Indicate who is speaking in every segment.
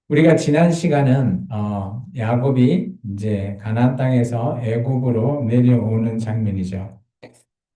Speaker 1: 우리가 지난 시간은 야곱이 이제 가나안 땅에서 애굽으로 내려오는 장면이죠.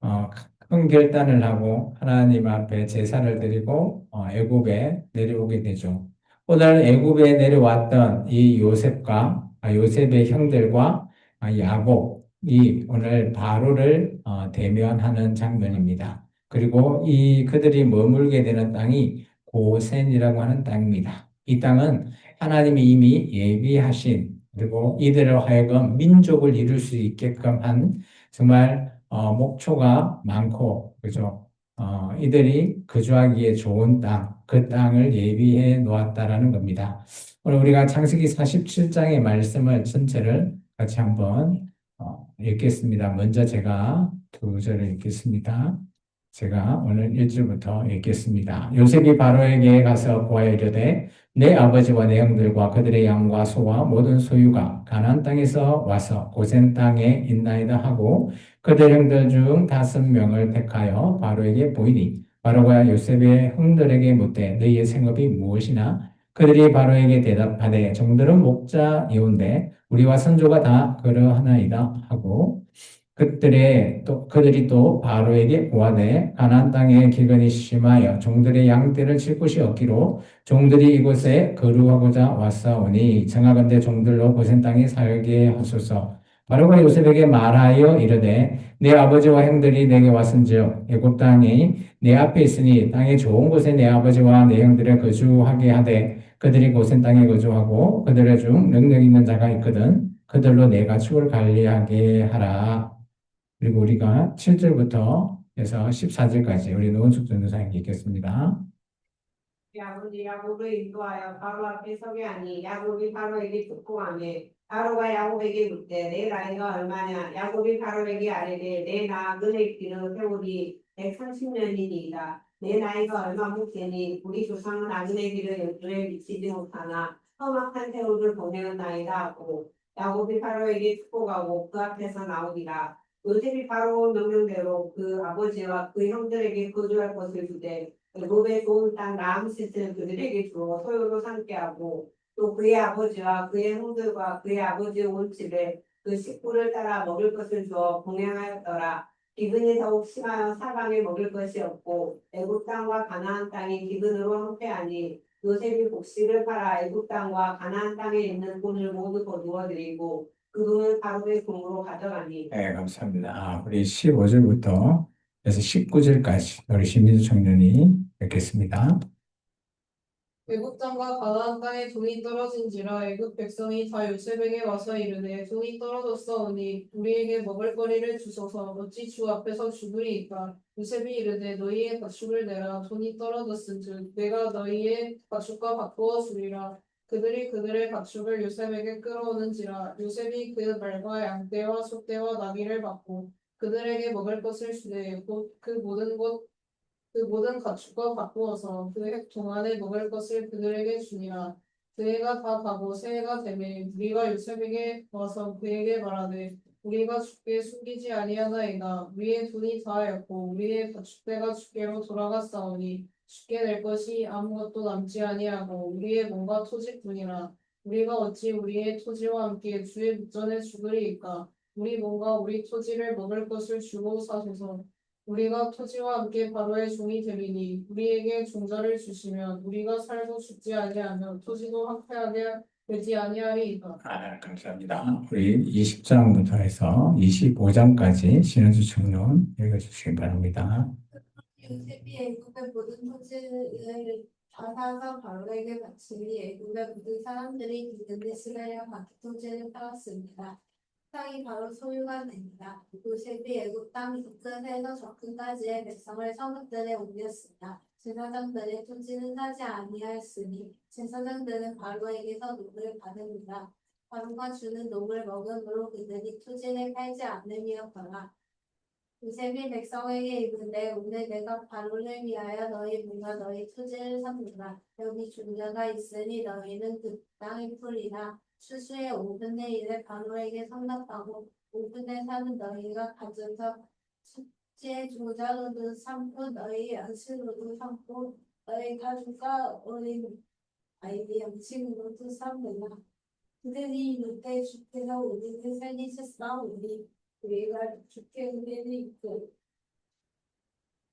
Speaker 1: 어, 큰 결단을 하고 하나님 앞에 제사를 드리고 애굽에 내려오게 되죠. 오늘 애굽에 내려왔던 이 요셉과 요셉의 형들과 야곱이 오늘 바로를 대면하는 장면입니다. 그리고 이 그들이 머물게 되는 땅이 고센이라고 하는 땅입니다. 이 땅은 하나님이 이미 예비하신 그리고 이들을 하여금 민족을 이룰 수 있게끔 한 정말 목초가 많고 그죠? 이들이 거주하기에 좋은 땅, 그 땅을 예비해 놓았다라는 겁니다. 오늘 우리가 창세기 47장의 말씀을 전체를 같이 한번 읽겠습니다. 먼저 제가 두 절을 읽겠습니다. 제가 오늘 1절부터 읽겠습니다. 요셉이 바로에게 가서 고하여 이르되 내 아버지와 내 형들과 그들의 양과 소와 모든 소유가 가나안 땅에서 와서 고센 땅에 있나이다 하고 그들 형들 중 5명을 택하여 바로에게 보이니 바로가 요셉의 형들에게 묻되 너희의 생업이 무엇이나 그들이 바로에게 대답하되 종들은 목자이온데 우리와 선조가 다 그러하나이다 하고 그들이 또 바로에게 고하되 가나안 땅에 기근이 심하여 종들의 양떼를 칠 곳이 없기로 종들이 이곳에 거류하고자 왔사오니 청하건대 종들로 고센 땅에 살게 하소서. 바로가 요셉에게 말하여 이르되 내 아버지와 형들이 내게 왔은즉 애굽 땅이 내 앞에 있으니 땅의 좋은 곳에 내 아버지와 내 형들을 거주하게 하되 그들이 고센 땅에 거주하고 그들의 중 능력 있는 자가 있거든 그들로 내 가축을 관리하게 하라. 그리고 우리가 7절부터 해서 14절까지 우리 노은숙 전도사님께 읽겠습니다.
Speaker 2: 야곱이 야곱을 인도하여 바로 앞에 서게 하니 야곱이 바로에게 족구하며 바로가 야곱에게 묻되 내 나이가 얼마냐 야곱이 바로에게 아뢰되 내 나그네 길은 세월이 130년이니이다. 내 나이가 얼마 묵되니 우리 조상은 나그네 길을 연주에 미치지 못하나 험악한 세월을 보내었나이다 하고 야곱이 바로에게 축복하고 그 앞에서 나오니라. 요셉이 바로 명령대로 그 아버지와 그 형들에게 거주할 것을 주되 애굽의 좋은 땅 라암셋을 그들에게 주어 소유로 삼게 하고 또 그의 아버지와 그의 형들과 그의 아버지의 온 집에 그 식구를 따라 먹을 것을 주어 봉행하였더라. 기근이 더욱 심하여 사방에 먹을 것이 없고 애굽 땅과 가나안 땅이 기근으로 황폐하니 요셉이 곡식을 팔아 애굽 땅과 가나안 땅에 있는 돈을 모두 거두어 드리고 그 돈을 바로의 공으로 가져가니. 네,
Speaker 1: 감사합니다. 우리 15절부터 해서 19절까지 우리 신민수 청년이 읽겠습니다.
Speaker 3: 애굽 땅과 가나안 땅에 돈이 떨어진지라 애굽 백성이 다 요셉에게 와서 이르되 돈이 떨어졌사오니 우리에게 먹을 거리를 주소서 어찌 주 앞에서 죽으리이까. 요셉이 이르되 너희의 가축을 내라. 돈이 떨어졌은즉 내가 너희의 가축과 바꾸어 주리라. 그들이 그들의 가축을 요셉에게 끌어오는지라. 요셉이 그 말과 양떼와 소떼와 나귀를 받고 그들에게 먹을 것을 주되 곧 그 모든 가축과 바꾸어서 그 해 동안에 먹을 것을 그들에게 주니라. 그 해가 다 가고 새해가 되매 우리가 요셉에게 와서 그에게 말하되 우리가 주께 숨기지 아니하나이다. 우리의 돈이 다하였고 우리의 가축대가 주께로 돌아갔사오니 주께 낼 것이 아무것도 남지 아니하고 우리의 몸과 토지뿐이라. 우리가 어찌 우리의 토지와 함께 주의 목전에 죽으리이까. 우리 몸과 우리 토지를 먹을 것을 주고 사소서. 우리가 토지와 함께 바로의 종이 되리니 우리에게 종자를 주시면 우리가 살고 죽지 아니하며 토지도 황폐하게 되지 아니하리이다.
Speaker 1: 감사합니다. 우리 20장부터 해서 25장까지 신은수 청년 읽어주시기 바랍니다.
Speaker 4: 요셉이 애굽의 모든 토지를 다 사서 바로에게 바치니 애굽의 모든 사람들이 기근에 시달려 각기 토지를 팔았습니다. 땅이 바로 소유가 됩니다. 요셉이 애굽 땅 끝에서 저 끝까지의 백성을 성읍들에 옮겼습니다. 제사장들의 토지는 사지 아니하였으니 제사장들은 바로에게서 농을 받습니다. 바로가 주는 농을 먹음으로 그들이 토지를 팔지 않으려거나 요셉이 백성에게 이르되 오늘 내가 바로를 위하여 너희 몸과 너희 토지를 삽니다. 여기 종자가 있으니 너희는 그 땅을 풀이나 추수의 5분의 1을 바로에게 상납하고 5분의 3은 너희가 가져서 축제의 종자로도 삼고 너희 양식으로도 삼고 너희 가족과 어린 아이의 양식으로 투삼되나 그들이 이때 주께서 우리를 살리셨사오니 우리가 주께 은혜를 입고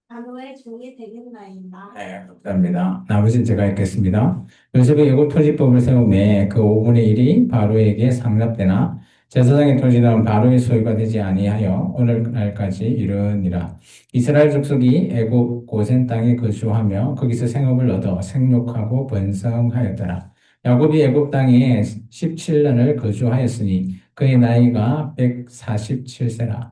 Speaker 4: 바로의 종이 되겠나이다.
Speaker 1: 네, 감사합니다. 나머지는 제가 읽겠습니다. 요셉이 애굽 토지법을 세우매 그 5분의 1이 바로에게 상납되나 제사장의 토지는 바로의 소유가 되지 아니하여 오늘날까지 이르니라. 이스라엘 족속이 애굽 고센 땅에 거주하며 거기서 생업을 얻어 생육하고 번성하였더라. 야곱이 애굽 땅에 17년을 거주하였으니 그의 나이가 147세라.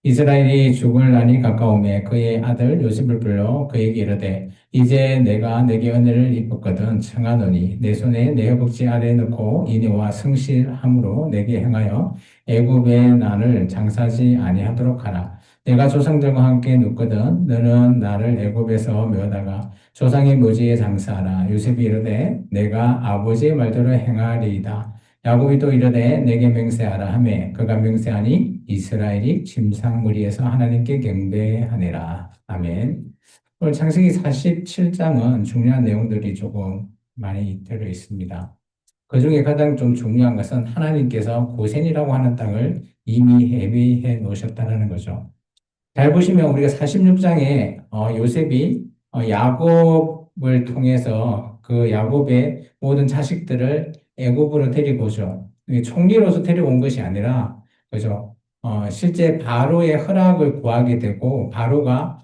Speaker 1: 이스라엘이 죽을 날이 가까우매 그의 아들 요셉을 불러 그에게 이르되 이제 내가 내게 은혜를 입었거든 청하노니 내 손에 내 허벅지 아래에 넣고 인애와 성실함으로 내게 행하여 애굽의 난을 장사하지 아니하도록 하라. 내가 조상들과 함께 눕거든 너는 나를 애굽에서 메어다가 조상의 묘지에 장사하라. 요셉이 이르되 내가 아버지의 말대로 행하리이다. 야곱이 또 이르되 내게 맹세하라 하매 그가 맹세하니 이스라엘이 침상무리에서 하나님께 경배하니라. 아멘. 오늘 창세기 47장은 중요한 내용들이 조금 많이 들어 있습니다. 그 중에 가장 좀 중요한 것은 하나님께서 고센이라고 하는 땅을 이미 예비해 놓으셨다는 거죠. 잘 보시면 우리가 46장에 요셉이 야곱을 통해서 그 야곱의 모든 자식들을 애굽으로 데리고 오죠. 총리로서 데려온 것이 아니라 그죠? 실제 바로의 허락을 구하게 되고 바로가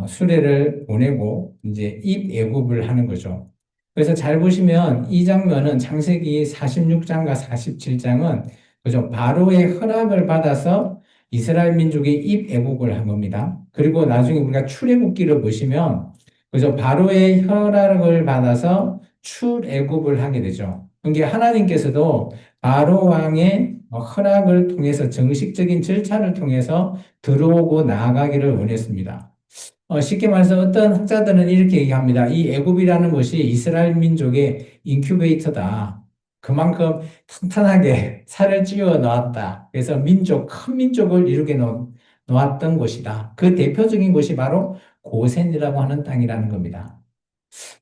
Speaker 1: 수레를 보내고 이제 입애굽을 하는 거죠. 그래서 잘 보시면 이 장면은 창세기 46장과 47장은 그죠? 바로의 허락을 받아서 이스라엘 민족이 입애국을 한 겁니다. 그리고 나중에 우리가 출애굽기를 보시면 그죠? 바로의 허락을 받아서 출애굽을 하게 되죠. 그러니까 하나님께서도 바로 왕의 허락을 통해서 정식적인 절차를 통해서 들어오고 나아가기를 원했습니다. 쉽게 말해서 어떤 학자들은 이렇게 얘기합니다. 이 애굽이라는 것이 이스라엘 민족의 인큐베이터다. 그만큼 탄탄하게 살을 찌워 놓았다. 그래서 큰 민족을 이루게 놓았던 곳이다. 그 대표적인 곳이 바로 고센이라고 하는 땅이라는 겁니다.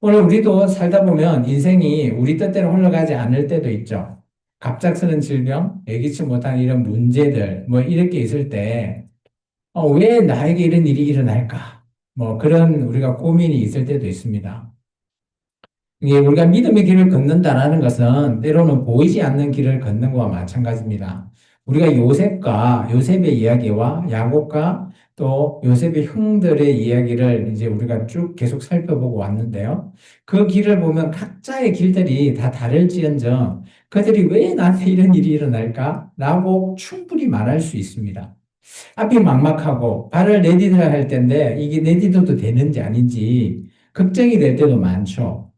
Speaker 1: 오늘 우리도 살다 보면 인생이 우리 뜻대로 흘러가지 않을 때도 있죠. 갑작스런 질병, 예기치 못한 이런 문제들, 뭐 이렇게 있을 때, 왜 나에게 이런 일이 일어날까? 뭐 그런 우리가 고민이 있을 때도 있습니다. 이게 우리가 믿음의 길을 걷는다라는 것은 때로는 보이지 않는 길을 걷는 것과 마찬가지입니다. 우리가 요셉의 이야기와 야곱과 또 요셉의 형들의 이야기를 이제 우리가 쭉 계속 살펴보고 왔는데요. 그 길을 보면 각자의 길들이 다 다를지언정 그들이 왜 나한테 이런 일이 일어날까? 라고 충분히 말할 수 있습니다. 앞이 막막하고 발을 내디뎌야 할 텐데 이게 내디뎌도 되는지 아닌지 걱정이 될 때도 많죠.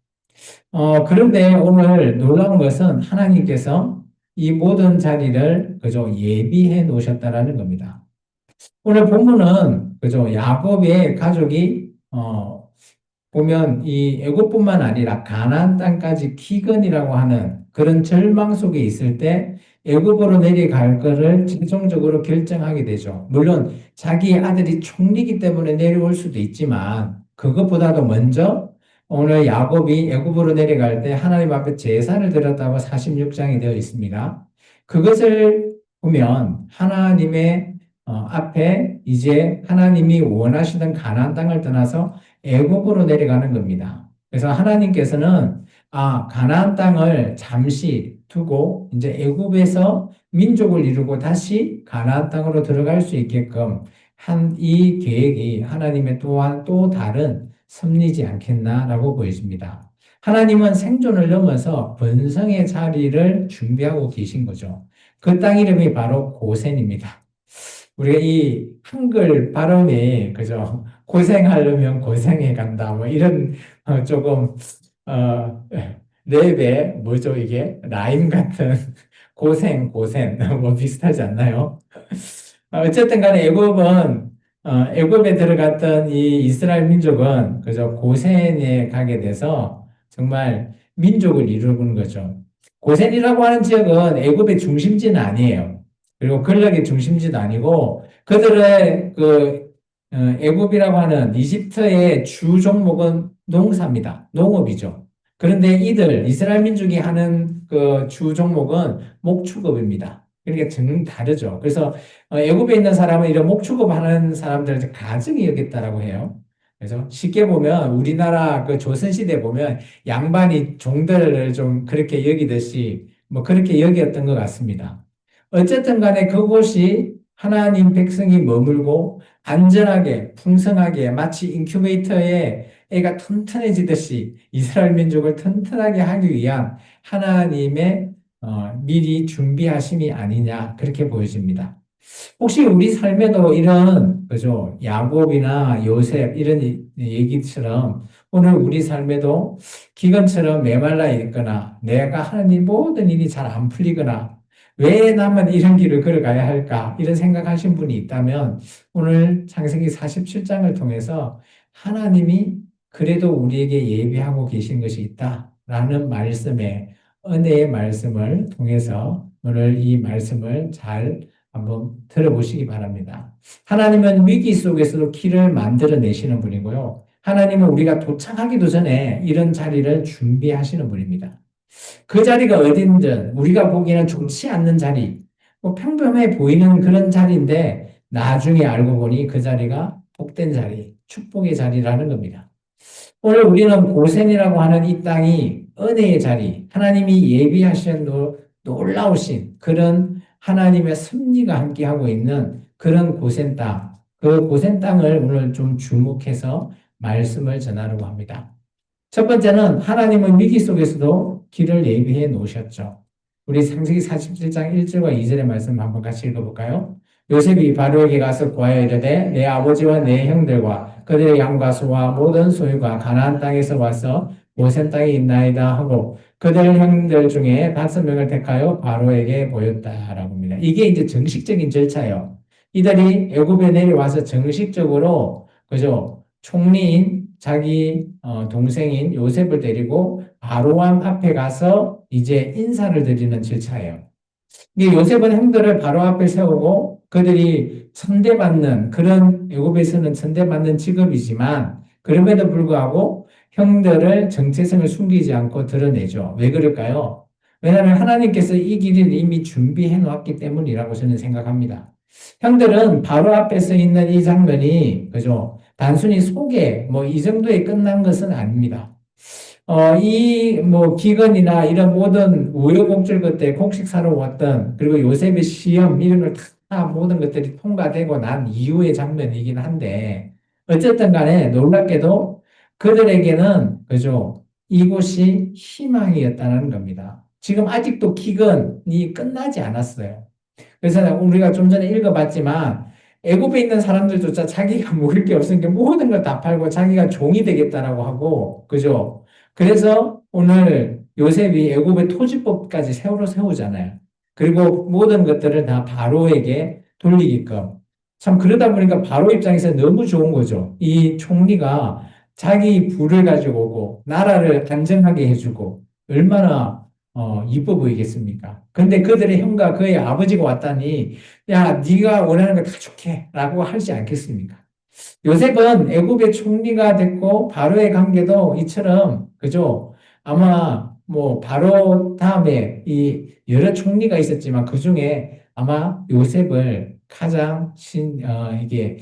Speaker 1: 그런데 오늘 놀라운 것은 하나님께서 이 모든 자리를 그저 예비해 놓으셨다라는 겁니다. 오늘 본문은 그저 야곱의 가족이 보면 이 애굽뿐만 아니라 가나안 땅까지 기근이라고 하는 그런 절망 속에 있을 때 애굽으로 내려갈 것을 최종적으로 결정하게 되죠. 물론 자기 아들이 총리이기 때문에 내려올 수도 있지만 그것보다도 먼저 오늘 야곱이 애굽으로 내려갈 때 하나님 앞에 제사를 드렸다고 46장이 되어 있습니다. 그것을 보면 하나님의 앞에 이제 하나님이 원하시던 가나안 땅을 떠나서 애굽으로 내려가는 겁니다. 그래서 하나님께서는 가나안 땅을 잠시 두고 이제 애굽에서 민족을 이루고 다시 가나안 땅으로 들어갈 수 있게끔 한 이 계획이 하나님의 또한 또 다른 섭리지 않겠나라고 보여집니다. 하나님은 생존을 넘어서 번성의 자리를 준비하고 계신 거죠. 그 땅 이름이 바로 고센입니다. 우리가 이 한글 발음이 그죠? 고생하려면 고생해 간다. 뭐 이런 조금 랩의 뭐죠 이게 라임 같은 고생 뭐 비슷하지 않나요? 어쨌든 간에 애굽에 들어갔던 이 이스라엘 민족은 그저 고센에 가게 돼서 정말 민족을 이루는 거죠. 고센이라고 하는 지역은 애굽의 중심지는 아니에요. 그리고 권력의 중심지도 아니고 그들의 애굽이라고 하는 이집트의 주 종목은 농사입니다. 농업이죠. 그런데 이들 이스라엘 민족이 하는 그 주 종목은 목축업입니다. 그러니까 정 다르죠. 그래서 애굽에 있는 사람은 이런 목축업하는 사람들을 가증히 여겼다라고 해요. 그래서 쉽게 보면 우리나라 그 조선시대 보면 양반이 종들을 좀 그렇게 여기듯이 뭐 그렇게 여겼던 것 같습니다. 어쨌든 간에 그곳이 하나님 백성이 머물고 안전하게 풍성하게 마치 인큐베이터에 애가 튼튼해지듯이 이스라엘 민족을 튼튼하게 하기 위한 하나님의 미리 준비하심이 아니냐 그렇게 보여집니다. 혹시 우리 삶에도 이런 그죠? 야곱이나 요셉 이런 얘기처럼 오늘 우리 삶에도 기근처럼 메말라 있거나 내가 하는 일 모든 일이 잘 안 풀리거나 왜 나만 이런 길을 걸어가야 할까 이런 생각하신 분이 있다면 오늘 창세기 47장을 통해서 하나님이 그래도 우리에게 예비하고 계신 것이 있다라는 말씀에 은혜의 말씀을 통해서 오늘 이 말씀을 잘 한번 들어보시기 바랍니다. 하나님은 위기 속에서도 길을 만들어내시는 분이고요. 하나님은 우리가 도착하기도 전에 이런 자리를 준비하시는 분입니다. 그 자리가 어딘든 우리가 보기에는 좋지 않는 자리, 뭐 평범해 보이는 그런 자리인데 나중에 알고 보니 그 자리가 복된 자리, 축복의 자리라는 겁니다. 오늘 우리는 고센이라고 하는 이 땅이 은혜의 자리, 하나님이 예비하신 놀라우신 그런 하나님의 섭리가 함께하고 있는 그런 고센 땅, 그 고센 땅을 오늘 좀 주목해서 말씀을 전하려고 합니다. 첫 번째는 하나님은 위기 속에서도 길을 예비해 놓으셨죠. 우리 창세기 47장 1절과 2절의 말씀 한번 같이 읽어볼까요? 요셉이 바로에게 가서 구하여 이르되 내 아버지와 내 형들과 그들의 양과 소와 모든 소유가 가나안 땅에서 와서 고센 땅에 있나이다 하고 그들 형들 중에 5명을 택하여 바로에게 보였다라고 합니다. 이게 이제 정식적인 절차예요. 이들이 애굽에 내려와서 정식적으로 그죠? 총리인 자기 동생인 요셉을 데리고 바로왕 앞에 가서 이제 인사를 드리는 절차예요. 이 요셉은 형들을 바로 앞에 세우고 그들이 천대받는 그런 애굽에서는 천대받는 직업이지만 그럼에도 불구하고 형들을 정체성을 숨기지 않고 드러내죠. 왜 그럴까요? 왜냐하면 하나님께서 이 길을 이미 준비해 놓았기 때문이라고 저는 생각합니다. 형들은 바로 앞에 서 있는 이 장면이 그죠? 단순히 소개 뭐 이 정도에 끝난 것은 아닙니다. 이 뭐 기근이나 이런 모든 우여곡절 끝에 곡식사로 왔던 그리고 요셉의 시험 이런 걸 다 모든 것들이 통과되고 난 이후의 장면이긴 한데 어쨌든 간에 놀랍게도 그들에게는 그죠 이곳이 희망이었다는 겁니다. 지금 아직도 기근이 끝나지 않았어요. 그래서 우리가 좀 전에 읽어봤지만 애굽에 있는 사람들조차 자기가 먹을 게 없으니까 모든 걸 다 팔고 자기가 종이 되겠다라고 하고 그죠? 그래서 오늘 요셉이 애굽의 토지법까지 세우잖아요. 그리고 모든 것들을 다 바로에게 돌리게끔. 참 그러다 보니까 바로 입장에서 너무 좋은 거죠. 이 총리가 자기 부를 가지고 오고 나라를 안정하게 해주고 얼마나 이뻐 보이겠습니까? 근데 그들의 형과 그의 아버지가 왔다니 야 네가 원하는 거 다 줄게 라고 하지 않겠습니까? 요셉은 애굽의 총리가 됐고 바로의 관계도 이처럼 그죠? 아마 뭐 바로 다음에 이 여러 총리가 있었지만 그 중에 아마 요셉을 가장 이게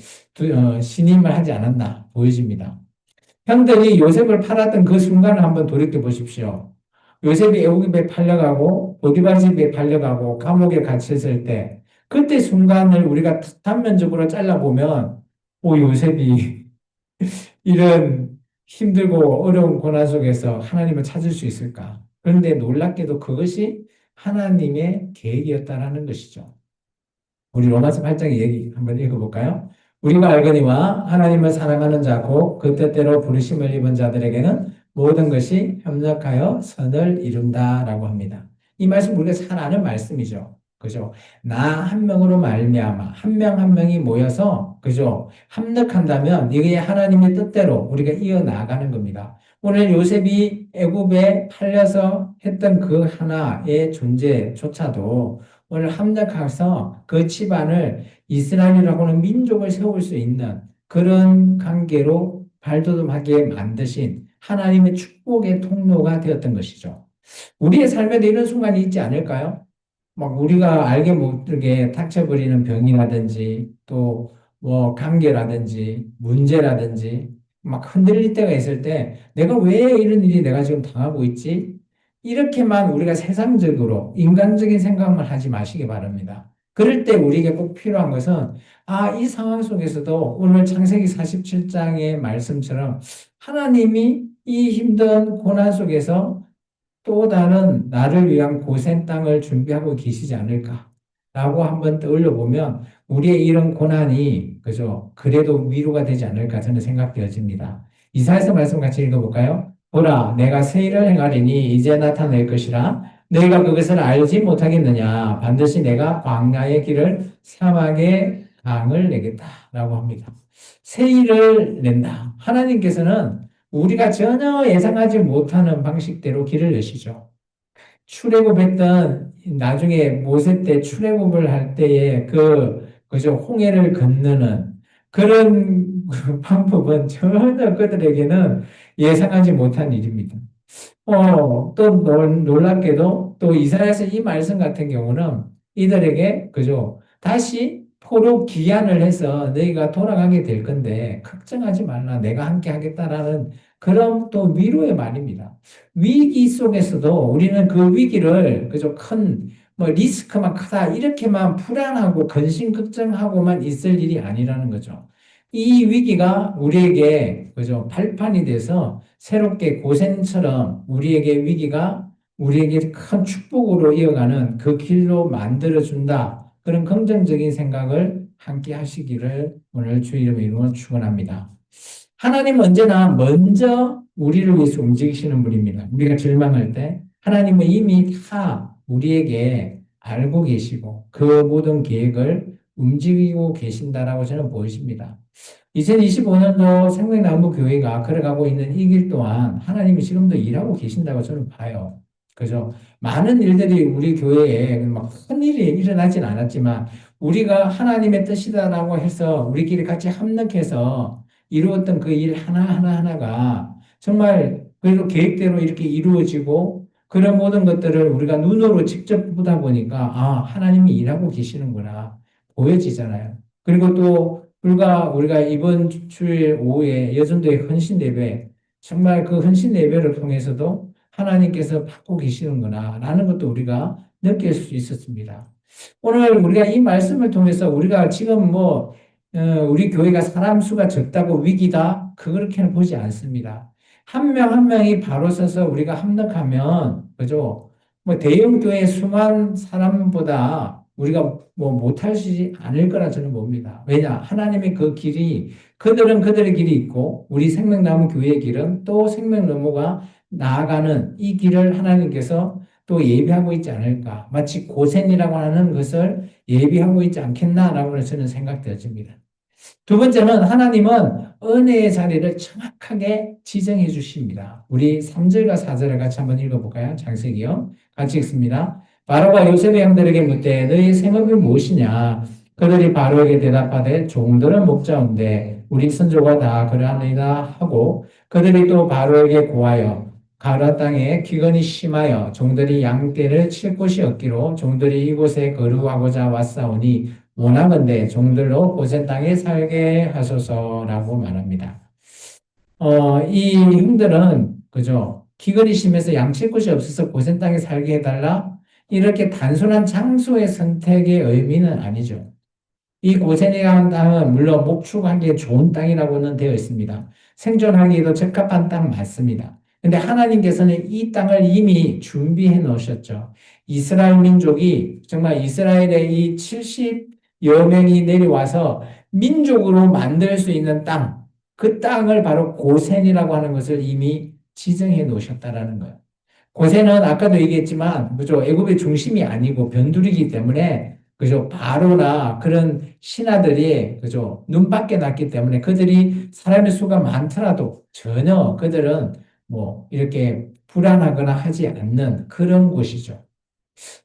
Speaker 1: 신임을 하지 않았나 보여집니다. 형들이 요셉을 팔았던 그 순간을 한번 돌이켜 보십시오. 요셉이 애굽에 팔려가고 보디발 집에 팔려가고 감옥에 갇혔을 때 그때 순간을 우리가 단면적으로 잘라보면 요셉이 이런 힘들고 어려운 고난 속에서 하나님을 찾을 수 있을까? 그런데 놀랍게도 그것이 하나님의 계획이었다라는 것이죠. 우리 로마서 8장의 얘기 한번 읽어볼까요? 우리가 알거니와 하나님을 사랑하는 자고 그 뜻대로 부르심을 입은 자들에게는 모든 것이 협력하여 선을 이룬다라고 합니다. 이 말씀 우리가 잘 아는 말씀이죠. 그죠? 나 한 명으로 말미암아 한 명 한 명이 모여서 그죠? 협력한다면 이게 하나님의 뜻대로 우리가 이어나가는 겁니다. 오늘 요셉이 애굽에 팔려서 했던 그 하나의 존재조차도 오늘 합력해서 그 집안을 이스라엘이라고 하는 민족을 세울 수 있는 그런 관계로 발돋움하게 만드신 하나님의 축복의 통로가 되었던 것이죠. 우리의 삶에도 이런 순간이 있지 않을까요? 막 우리가 알게 모르게 닥쳐버리는 병이라든지 또 뭐 관계라든지 문제라든지 막 흔들릴 때가 있을 때 내가 왜 이런 일이 내가 지금 당하고 있지? 이렇게만 우리가 세상적으로 인간적인 생각만 하지 마시기 바랍니다. 그럴 때 우리에게 꼭 필요한 것은 이 상황 속에서도 오늘 창세기 47장의 말씀처럼 하나님이 이 힘든 고난 속에서 또 다른 나를 위한 고센 땅을 준비하고 계시지 않을까라고 한번 떠올려 보면 우리의 이런 고난이 그죠? 그래도 위로가 되지 않을까 저는 생각되어집니다. 이사야서 말씀 같이 읽어볼까요? 보라, 내가 새 일을 행하리니 이제 나타낼 것이라 너희가 그것을 알지 못하겠느냐? 반드시 내가 광야의 길을 사막의 강을 내겠다라고 합니다. 새 일을 낸다. 하나님께서는 우리가 전혀 예상하지 못하는 방식대로 길을 여시죠. 출애굽했던 나중에 모세 때 출애굽을 할 때에 그저 홍해를 건너는 그런 방법은 전혀 그들에게는 예상하지 못한 일입니다. 또 놀랍게도 또 이사야서 이 말씀 같은 경우는 이들에게 그죠 다시 포로 귀환을 해서 너희가 돌아가게 될 건데 걱정하지 말라 내가 함께 하겠다라는 그런 또 위로의 말입니다. 위기 속에서도 우리는 그 위기를 그죠 큰 뭐 리스크만 크다 이렇게만 불안하고 근심 걱정하고만 있을 일이 아니라는 거죠. 이 위기가 우리에게 그죠 발판이 돼서 새롭게 고생처럼 우리에게 위기가 우리에게 큰 축복으로 이어가는 그 길로 만들어준다. 그런 긍정적인 생각을 함께 하시기를 오늘 주의 이름으로 축원합니다. 하나님은 언제나 먼저 우리를 위해서 움직이시는 분입니다. 우리가 절망할 때 하나님은 이미 다 우리에게 알고 계시고 그 모든 계획을 움직이고 계신다라고 저는 보여집니다. 2025년도 생명나무 교회가 걸어가고 있는 이 길 동안 하나님이 지금도 일하고 계신다고 저는 봐요. 그죠? 많은 일들이 우리 교회에 막 큰 일이 일어나진 않았지만 우리가 하나님의 뜻이다라고 해서 우리끼리 같이 협력해서 이루었던 그 일 하나하나가 정말 그래도 계획대로 이렇게 이루어지고 그런 모든 것들을 우리가 눈으로 직접 보다 보니까 하나님이 일하고 계시는구나 보여지잖아요. 그리고 또 우리가 이번 주일 오후에 여전도의 헌신 예배 정말 그 헌신 예배를 통해서도 하나님께서 받고 계시는구나 라는 것도 우리가 느낄 수 있었습니다. 오늘 우리가 이 말씀을 통해서 우리가 지금 우리 교회가 사람 수가 적다고 위기다 그렇게는 보지 않습니다. 한 명 한 명이 바로 서서 우리가 합력하면 그죠? 대형 교회 수만 사람보다 우리가 못할 수 않을 거라 저는 봅니다. 왜냐? 하나님의 그 길이 그들은 그들의 길이 있고 우리 생명나무 교회의 길은 또 생명나무가 나아가는 이 길을 하나님께서 또 예비하고 있지 않을까. 마치 고센이라고 하는 것을 예비하고 있지 않겠나라고 저는 생각되어집니다. 두 번째는 하나님은 은혜의 자리를 정확하게 지정해 주십니다. 우리 3절과 4절을 같이 한번 읽어볼까요? 창세기요. 같이 읽습니다. 바로가 요셉의 형들에게 묻되 너희 생업이 무엇이냐? 그들이 바로에게 대답하되 종들은 목자인데 우리 선조가 다 그러하느니라 하고 그들이 또 바로에게 고하여 가나안 땅에 기근이 심하여 종들이 양떼를 칠 곳이 없기로 종들이 이곳에 거류하고자 왔사오니 원하건대 종들로 고센 땅에 살게 하소서라고 말합니다. 이 형들은 그죠 기근이 심해서 양칠 곳이 없어서 고센 땅에 살게 해달라 이렇게 단순한 장소의 선택의 의미는 아니죠. 이 고센이라는 땅은 물론 목축하기에 좋은 땅이라고는 되어 있습니다. 생존하기에도 적합한 땅 맞습니다. 근데 하나님께서는 이 땅을 이미 준비해 놓으셨죠. 이스라엘 민족이 정말 이스라엘의 이 70여 명이 내려와서 민족으로 만들 수 있는 땅, 그 땅을 바로 고센이라고 하는 것을 이미 지정해 놓으셨다라는 거예요. 고센은 아까도 얘기했지만, 그죠? 애굽의 중심이 아니고 변두리이기 때문에, 그죠? 바로나 그런 신하들이, 그죠? 눈밖에 났기 때문에 그들이 사람의 수가 많더라도 전혀 그들은 이렇게 불안하거나 하지 않는 그런 곳이죠.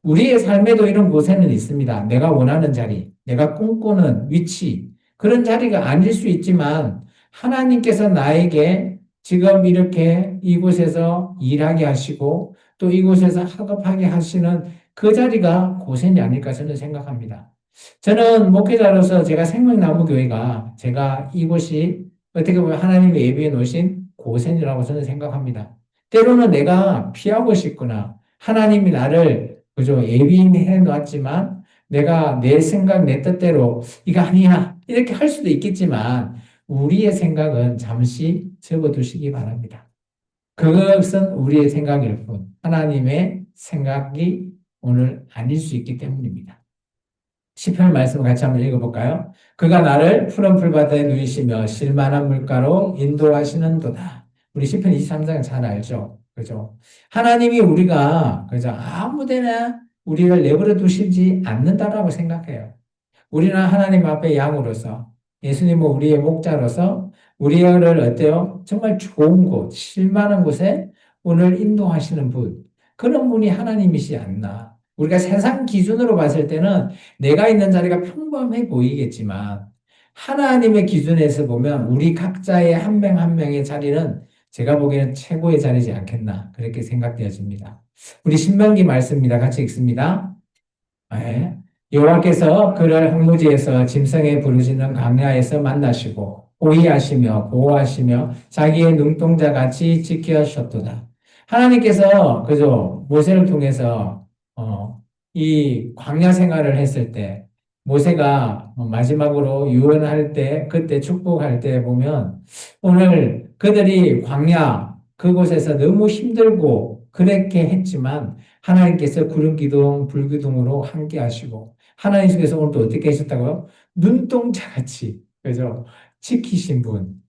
Speaker 1: 우리의 삶에도 이런 곳에는 있습니다. 내가 원하는 자리, 내가 꿈꾸는 위치, 그런 자리가 아닐 수 있지만, 하나님께서 나에게 지금 이렇게 이곳에서 일하게 하시고 또 이곳에서 학업하게 하시는 그 자리가 고생이 아닐까 저는 생각합니다. 저는 목회자로서 제가 생명나무교회가 제가 이곳이 어떻게 보면 하나님의 예비해 놓으신 고생이라고 저는 생각합니다. 때로는 내가 피하고 싶거나 하나님이 나를 그저 예비해 놨지만 내가 내 생각, 내 뜻대로 이거 아니야 이렇게 할 수도 있겠지만 우리의 생각은 잠시 접어두시기 바랍니다. 그것은 우리의 생각일 뿐 하나님의 생각이 오늘 아닐 수 있기 때문입니다. 시편 말씀을 같이 한번 읽어볼까요? 그가 나를 푸른 풀밭에 누이시며 실만한 물가로 인도하시는도다. 우리 시편 23장 잘 알죠? 그죠? 하나님이 우리가 그죠? 아무데나 우리를 내버려 두시지 않는다라고 생각해요. 우리는 하나님 앞에 양으로서 예수님은 우리의 목자로서 우리를 어때요? 정말 좋은 곳, 쉴만한 곳에 오늘 인도하시는 분. 그런 분이 하나님이시 않나. 우리가 세상 기준으로 봤을 때는 내가 있는 자리가 평범해 보이겠지만 하나님의 기준에서 보면 우리 각자의 한 명 한 명의 자리는 제가 보기에는 최고의 자리지 않겠나. 그렇게 생각되어집니다. 우리 신명기 말씀입니다. 같이 읽습니다. 네. 여호와께서 그를 황무지에서 짐승의 부르짖는 광야에서 만나시고 호위하시며 보호하시며 자기의 눈동자 같이 지키셨도다. 하나님께서 그저 모세를 통해서 이 광야 생활을 했을 때 모세가 마지막으로 유언할 때 그때 축복할 때 보면 오늘 그들이 광야 그곳에서 너무 힘들고 그렇게 했지만 하나님께서 구름 기둥, 불 기둥으로 함께 하시고 하나님께서 오늘 또 어떻게 하셨다고요? 눈동자 같이 그죠? 지키신 분.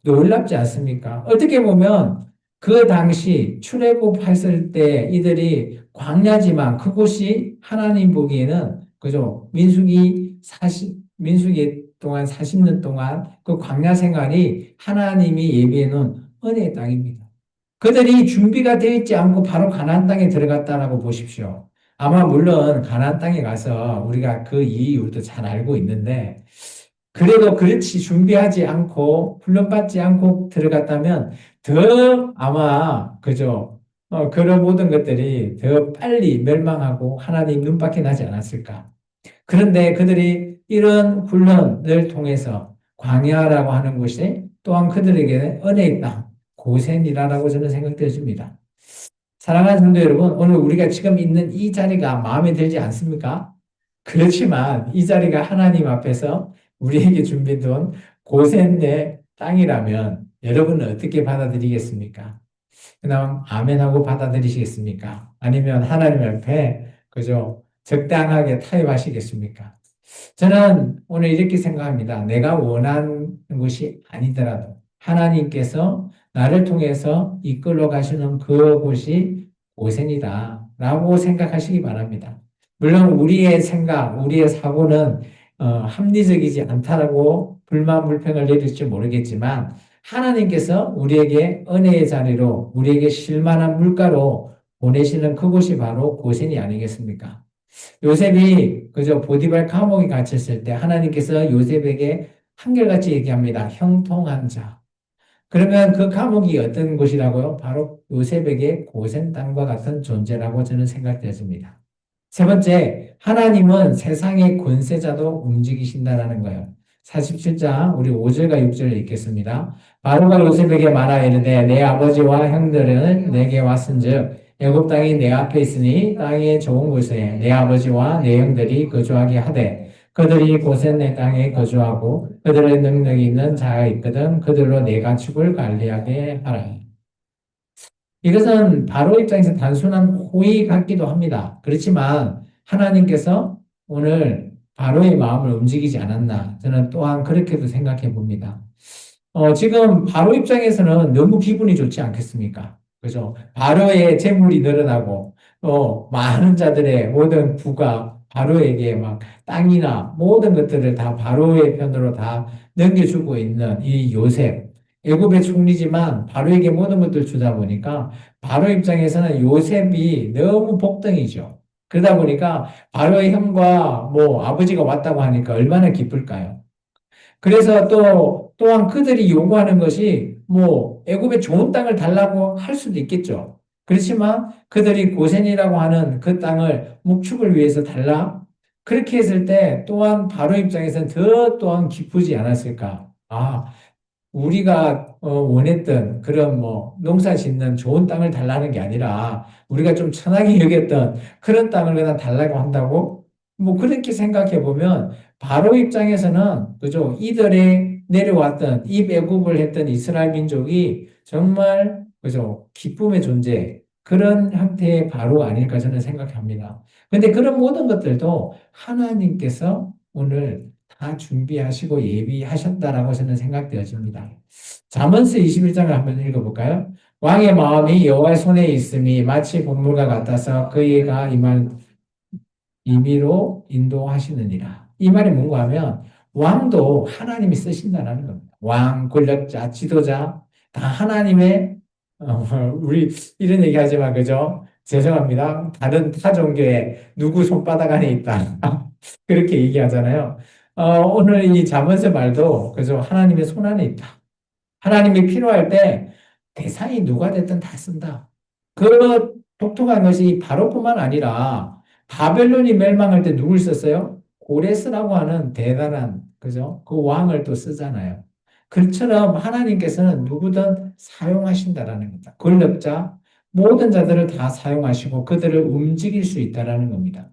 Speaker 1: 놀랍지 않습니까? 어떻게 보면 그 당시 출애굽했을 때 이들이 광야지만 그곳이 하나님 보기에는 그죠? 민수기 동안 40년 동안 그 광야 생활이 하나님이 예비해 놓은 은혜의 땅입니다. 그들이 준비가 되어 있지 않고 바로 가나안 땅에 들어갔다라고 보십시오. 아마 물론 가나안 땅에 가서 우리가 그 이유도 잘 알고 있는데 그래도 그렇지 준비하지 않고 훈련받지 않고 들어갔다면 더 아마 그죠 그런 모든 것들이 더 빨리 멸망하고 하나님 눈밖에 나지 않았을까. 그런데 그들이 이런 훈련을 통해서 광야라고 하는 곳이 또한 그들에게 은혜의 땅, 고센이라고 저는 생각되어집니다. 사랑하는 성도 여러분, 오늘 우리가 지금 있는 이 자리가 마음에 들지 않습니까? 그렇지만 이 자리가 하나님 앞에서 우리에게 준비된 고센의 땅이라면 여러분은 어떻게 받아들이겠습니까? 그다음 아멘하고 받아들이시겠습니까? 아니면 하나님 앞에 그저 적당하게 타협하시겠습니까? 저는 오늘 이렇게 생각합니다. 내가 원하는 것이 아니더라도 하나님께서 나를 통해서 이끌어 가시는 그곳이 고센이다 라고 생각하시기 바랍니다. 물론 우리의 생각, 우리의 사고는 합리적이지 않다라고 불만 불평을 내릴지 모르겠지만 하나님께서 우리에게 은혜의 자리로 우리에게 실만한 물가로 보내시는 그곳이 바로 고센이 아니겠습니까? 요셉이 그저 보디발 감옥에 갇혔을 때 하나님께서 요셉에게 한결같이 얘기합니다. 형통한 자. 그러면 그 감옥이 어떤 곳이라고요? 바로 요셉에게 고센 땅과 같은 존재라고 저는 생각되었습니다. 세 번째, 하나님은 세상의 권세자도 움직이신다라는 거예요. 47장 우리 5절과 6절을 읽겠습니다. 바로가 요셉에게 말하 이르되 내 아버지와 형들은 내게 왔은즉 애굽 땅이 내 앞에 있으니 땅의 좋은 곳에 내 아버지와 내 형들이 거주하게 하되 그들이 고센 내 땅에 거주하고 그들의 능력이 있는 자가 있거든 그들로 내 가축을 관리하게 하라. 이것은 바로 입장에서 단순한 호의 같기도 합니다. 그렇지만 하나님께서 오늘 바로의 마음을 움직이지 않았나 저는 또한 그렇게도 생각해 봅니다. 지금 바로 입장에서는 너무 기분이 좋지 않겠습니까? 그죠? 바로의 재물이 늘어나고 많은 자들의 모든 부가 바로에게 막 땅이나 모든 것들을 다 바로의 편으로 다 넘겨주고 있는 이 요셉. 애굽의 총리지만 바로에게 모든 것들을 주다 보니까 바로 입장에서는 요셉이 너무 복덩이죠. 그러다 보니까 바로의 형과 뭐 아버지가 왔다고 하니까 얼마나 기쁠까요? 그래서 또한 그들이 요구하는 것이 뭐 애굽에 좋은 땅을 달라고 할 수도 있겠죠. 그렇지만 그들이 고센이라고 하는 그 땅을 목축을 위해서 달라? 그렇게 했을 때 또한 바로 입장에서는 더 또한 기쁘지 않았을까? 아, 우리가 원했던 그런 뭐 농사 짓는 좋은 땅을 달라는 게 아니라 우리가 좀 천하게 여겼던 그런 땅을 그냥 달라고 한다고? 뭐 그렇게 생각해 보면 바로 입장에서는 그죠? 이들의 내려왔던 이 애굽을 했던 이스라엘 민족이 정말 그죠? 기쁨의 존재 그런 형태의 바로 아닐까 저는 생각합니다. 근데 그런 모든 것들도 하나님께서 오늘 다 준비하시고 예비하셨다라고 저는 생각되어집니다. 잠언서 21장을 한번 읽어볼까요? 왕의 마음이 여호와의 손에 있음이 마치 본물과 같아서 그이가 이말 임의로 인도하시느니라. 이 말이 뭔가 하면 왕도 하나님이 쓰신다는 겁니다. 왕, 권력자, 지도자 다 하나님의 우리 이런 얘기하지만 그죠? 죄송합니다. 다른 타 종교에 누구 손바닥 안에 있다. 그렇게 얘기하잖아요. 오늘 이 잠언서 말도 그죠? 하나님의 손 안에 있다. 하나님이 필요할 때 대상이 누가 됐든 다 쓴다. 그 독특한 것이 바로뿐만 아니라 바벨론이 멸망할 때 누굴 썼어요? 고레스라고 하는 대단한 그죠? 그 왕을 또 쓰잖아요. 그처럼 하나님께서는 누구든 사용하신다라는 겁니다. 권력자 모든 자들을 다 사용하시고 그들을 움직일 수 있다라는 겁니다.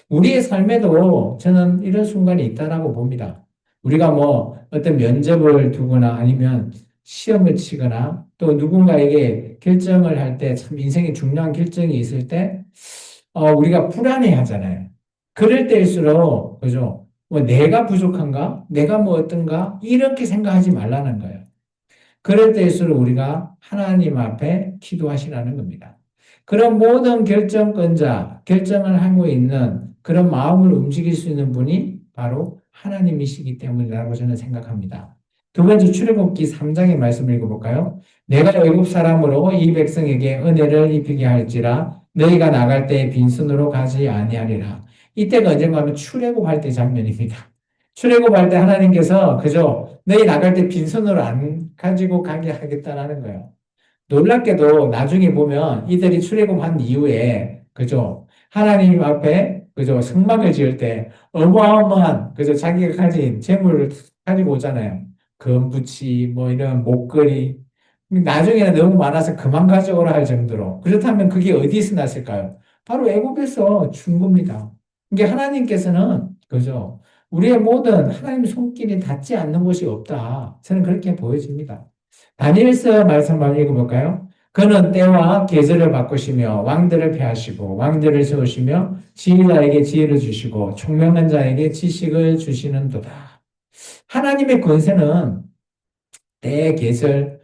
Speaker 1: 우리의 삶에도 저는 이런 순간이 있다라고 봅니다. 우리가 뭐 어떤 면접을 두거나 아니면 시험을 치거나 또 누군가에게 결정을 할 때 참 인생에 중요한 결정이 있을 때 우리가 불안해 하잖아요. 그럴 때일수록 그죠? 뭐 내가 부족한가? 내가 뭐 어떤가? 이렇게 생각하지 말라는 거예요. 그럴 때일수록 우리가 하나님 앞에 기도하시라는 겁니다. 그런 모든 결정권자, 결정을 하고 있는 그런 마음을 움직일 수 있는 분이 바로 하나님이시기 때문이라고 저는 생각합니다. 두 번째 출애굽기 3장의 말씀을 읽어볼까요? 내가 애굽 사람으로 이 백성에게 은혜를 입히게 할지라 너희가 나갈 때 빈손으로 가지 아니하리라. 이때가 언젠가 하면 출애굽할 때 장면입니다. 출애굽할 때 하나님께서 그저 너희 나갈 때 빈손으로 안 가지고 가게 하겠다라는 거예요. 놀랍게도 나중에 보면 이들이 출애굽한 이후에 그죠 하나님 앞에 그죠 성막을 지을 때 어마어마한 그죠 자기가 가진 재물을 가지고 오잖아요. 금부치 뭐 이런 목걸이 나중에는 너무 많아서 그만 가져오라 할 정도로 그렇다면 그게 어디서 났을까요? 바로 애굽에서 준 겁니다. 이게 하나님께서는 그죠 우리의 모든 하나님 손길이 닿지 않는 곳이 없다. 저는 그렇게 보여집니다. 다니엘서 말씀 한번 읽어볼까요? 그는 때와 계절을 바꾸시며 왕들을 폐하시고 왕들을 세우시며 지혜자에게 지혜를 주시고 총명한 자에게 지식을 주시는도다. 하나님의 권세는 때, 계절,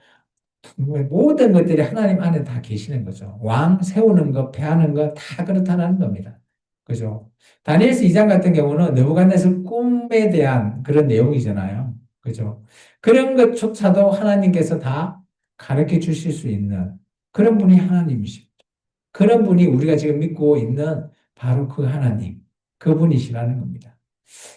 Speaker 1: 모든 것들이 하나님 안에 다 계시는 거죠. 왕 세우는 것, 폐하는 것 다 그렇다는 겁니다. 그죠? 다니엘서 2장 같은 경우는 느부갓네살 꿈에 대한 그런 내용이잖아요. 그죠? 그런 것조차도 하나님께서 다 가르쳐 주실 수 있는 그런 분이 하나님이십니다. 그런 분이 우리가 지금 믿고 있는 바로 그 하나님, 그분이시라는 겁니다.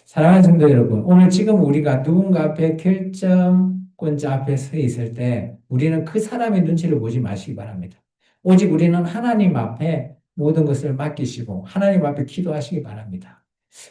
Speaker 1: 사랑하는 성도 여러분, 오늘 지금 우리가 누군가 앞에 결정권자 앞에 서 있을 때 우리는 그 사람의 눈치를 보지 마시기 바랍니다. 오직 우리는 하나님 앞에 모든 것을 맡기시고 하나님 앞에 기도하시기 바랍니다.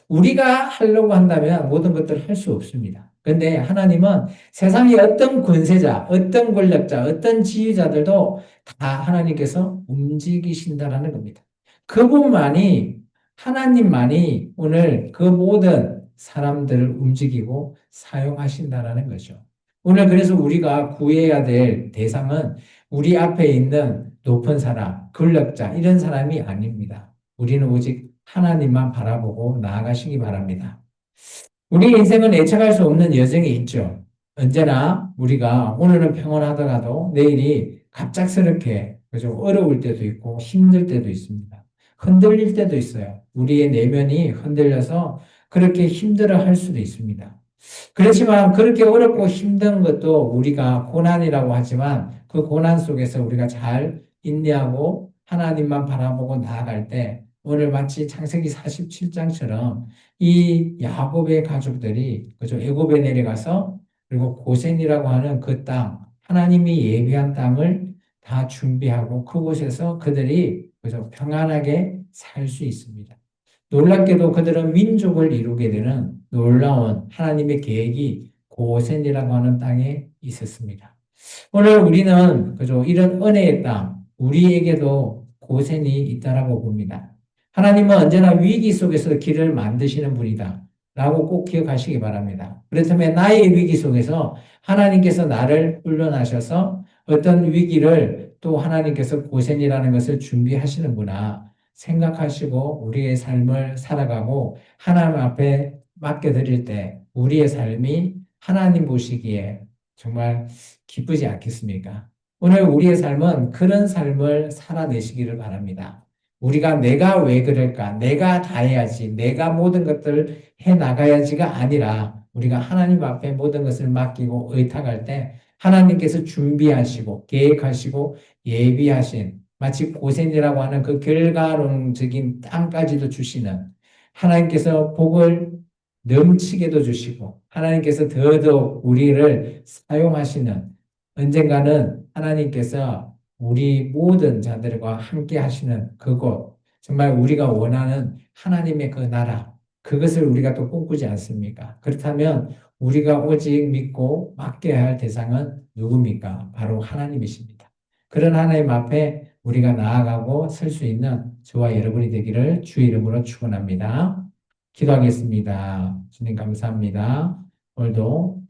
Speaker 1: 우리가 하려고 한다면 모든 것들을 할 수 없습니다. 그런데 하나님은 세상의 어떤 권세자, 어떤 권력자, 어떤 지휘자들도 다 하나님께서 움직이신다라는 겁니다. 그분만이, 하나님만이 오늘 그 모든 사람들을 움직이고 사용하신다라는 거죠. 오늘 그래서 우리가 구해야 될 대상은 우리 앞에 있는 높은 사람, 권력자, 이런 사람이 아닙니다. 우리는 오직 하나님만 바라보고 나아가시기 바랍니다. 우리 인생은 예측할 수 없는 여정이 있죠. 언제나 우리가 오늘은 평온하다가도 내일이 갑작스럽게 좀 어려울 때도 있고 힘들 때도 있습니다. 흔들릴 때도 있어요. 우리의 내면이 흔들려서 그렇게 힘들어 할 수도 있습니다. 그렇지만 그렇게 어렵고 힘든 것도 우리가 고난이라고 하지만 그 고난 속에서 우리가 잘 인내하고 하나님만 바라보고 나아갈 때 오늘 마치 창세기 47장처럼 이 야곱의 가족들이 그죠 애굽에 내려가서 그리고 고센이라고 하는 그 땅 하나님이 예비한 땅을 다 준비하고 그곳에서 그들이 그저 평안하게 살 수 있습니다. 놀랍게도 그들은 민족을 이루게 되는 놀라운 하나님의 계획이 고센이라고 하는 땅에 있었습니다. 오늘 우리는 그저 이런 은혜의 땅, 우리에게도 고센이 있다라고 봅니다. 하나님은 언제나 위기 속에서 길을 만드시는 분이다. 라고 꼭 기억하시기 바랍니다. 그렇다면 나의 위기 속에서 하나님께서 나를 훈련하셔서 어떤 위기를 또 하나님께서 고센이라는 것을 준비하시는구나 생각하시고 우리의 삶을 살아가고 하나님 앞에 맡겨드릴 때 우리의 삶이 하나님 보시기에 정말 기쁘지 않겠습니까? 오늘 우리의 삶은 그런 삶을 살아내시기를 바랍니다. 우리가 내가 왜 그럴까? 내가 다 해야지. 내가 모든 것들을 해 나가야지가 아니라 우리가 하나님 앞에 모든 것을 맡기고 의탁할 때 하나님께서 준비하시고 계획하시고 예비하신 마치 고센이라고 하는 그 결과론적인 땅까지도 주시는 하나님께서 복을 넘치게도 주시고 하나님께서 더더욱 우리를 사용하시는 언젠가는 하나님께서 우리 모든 자들과 함께 하시는 그곳 정말 우리가 원하는 하나님의 그 나라 그것을 우리가 또 꿈꾸지 않습니까? 그렇다면 우리가 오직 믿고 맡겨야 할 대상은 누굽니까? 바로 하나님이십니다. 그런 하나님 앞에 우리가 나아가고 설 수 있는 저와 여러분이 되기를 주의 이름으로 축원합니다. 기도하겠습니다. 주님 감사합니다. 오늘도